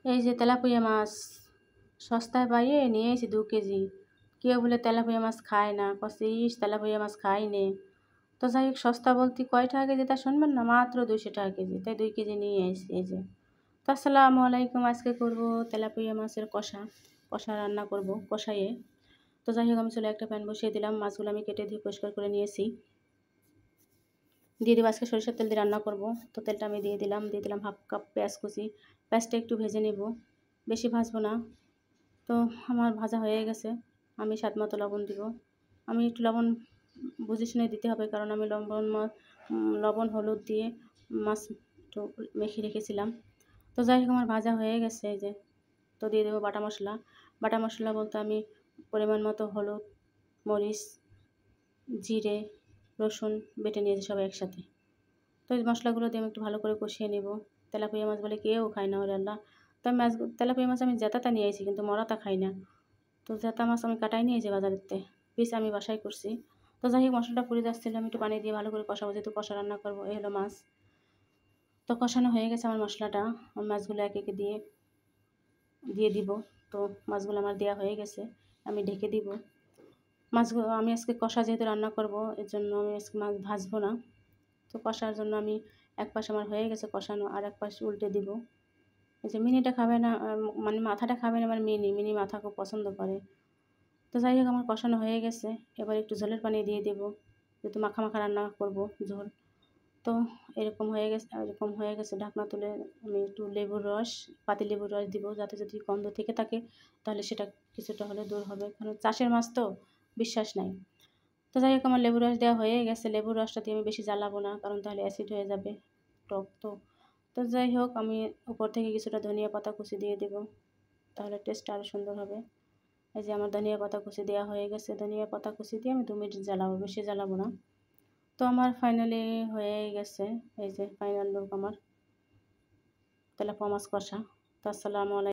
এই যে তেলাপিয়া মাছ সস্তায় পাইয়ে নিয়ে এসেছি 2 কেজি। কেউ বলে তেলাপিয়া মাছ খায় না, কচ্ছে ইস তেলাপিয়া মাছ খাই নে। তো যাই হোক, সস্তা বলতে কয় টাকা কেজি তা শুনবেন না, মাত্র 200 টাকা কেজি। তাই 2 কেজি নিয়ে এসেছি। এই যে, তো আসসালামু আলাইকুম। আজকে করব তেলাপিয়া মাছের কষা। কষা রান্না করব কষাইয়ে। তো যাই হোক, আমি চুলায় একটা প্যান বসিয়ে দিলাম। মাছগুলো আমি কেটে ধুয়ে পরিষ্কার করে নিয়েছি। দিয়ে দেবো, আজকে সরিষার তেল দিয়ে রান্না করব। তো তেলটা আমি দিয়ে দিলাম 1/2 কাপ পেঁয়াজ কুচি। পেঁয়াজটা একটু ভেজে নেব, বেশি ভাজবো না। তো আমার ভাজা হয়ে গেছে। আমি স্বাদ মতো লবণ দিব। আমি একটু লবণ বুঝে শুনে দিতে হবে, কারণ আমি লবণ হলুদ দিয়ে মাছ একটু মেখে রেখেছিলাম। তো যাই হোক, আমার ভাজা হয়ে গেছে। এই যে, তো দিয়ে দেবো বাটা মশলা। বাটা মশলা বলতে আমি পরিমাণ মতো হলুদ, মরিচ, জিরে, রসুন বেটে নিয়েছি সবাই একসাথে। তো এই মশলাগুলো দিয়ে আমি একটু ভালো করে কষিয়ে নেব। তেলাপিয়া মাছ বলে কেউ খায় না, ওরে আল্লাহ। তো তেলাপিয়া মাছ আমি জেতাটা নিয়ে এসেছি, কিন্তু মরাটা খাই না। তো জেতা মাছ আমি কাটাই নিয়েছি বাজারেতে, পিস আমি বাসায় করছি। তো যাই হোক, মশলাটা পুড়ে যাচ্ছিলো, আমি একটু পানি দিয়ে ভালো করে কষাবো, যেহেতু কষা রান্না করবো। এই হলো মাছ। তো কষানো হয়ে গেছে আমার মশলাটা। আমি মাছগুলো একে একে দিয়ে দিব। তো মাছগুলো আমার দেওয়া হয়ে গেছে, আমি ঢেকে দিব। মাছগুলো আমি আজকে কষা যেহেতু রান্না করব, এর জন্য আমি আজকে মাছ ভাজবো না। তো কষার জন্য আমি এক পাশ আমার হয়ে গেছে কষানো, আর এক পাশ উল্টে দিব। এই যে মিনিটা খাবে না, মানে মাথাটা খাবে না, আমার মিনি মাথা খুব পছন্দ করে। তো যাই হোক, আমার কষানো হয়ে গেছে। এবার একটু ঝোলের পানি দিয়ে দেবো, যেহেতু মাখা মাখা রান্না করব, ঝোল। তো এরকম হয়ে গেছে। ঢাকনা তুলে আমি একটু পাতিলেবুর রস দিব, যাতে যদি গন্ধ থেকে থাকে তাহলে সেটা কিছুটা হলে দূর হবে, কারণ চাষের মাছ তো বিশ্বাস নাই। তো যাই হোক, আমার লেবুর রস দেওয়া হয়ে গেছে। লেবুর রসটা দিয়ে আমি বেশি জ্বালাবো না, কারণ তাহলে অ্যাসিড হয়ে যাবে, টক তো। তো যাই হোক, আমি উপর থেকে কিছুটা ধনিয়া পাতা কুচি দিয়ে দেবো, তাহলে টেস্টটা আরও সুন্দর হবে। এই যে, আমার ধনিয়া পাতা কুচি দেওয়া হয়ে গেছে। ধনিয়া পাতা কুচি দিয়ে আমি 2 মিনিট জ্বালাবো, বেশি জ্বালাবো না। তো আমার ফাইনালি হয়ে গেছে। এই যে ফাইনাল লুক আমার তেলাপিয়া মাছ কষা। তো আসসালামু আলাইকুম।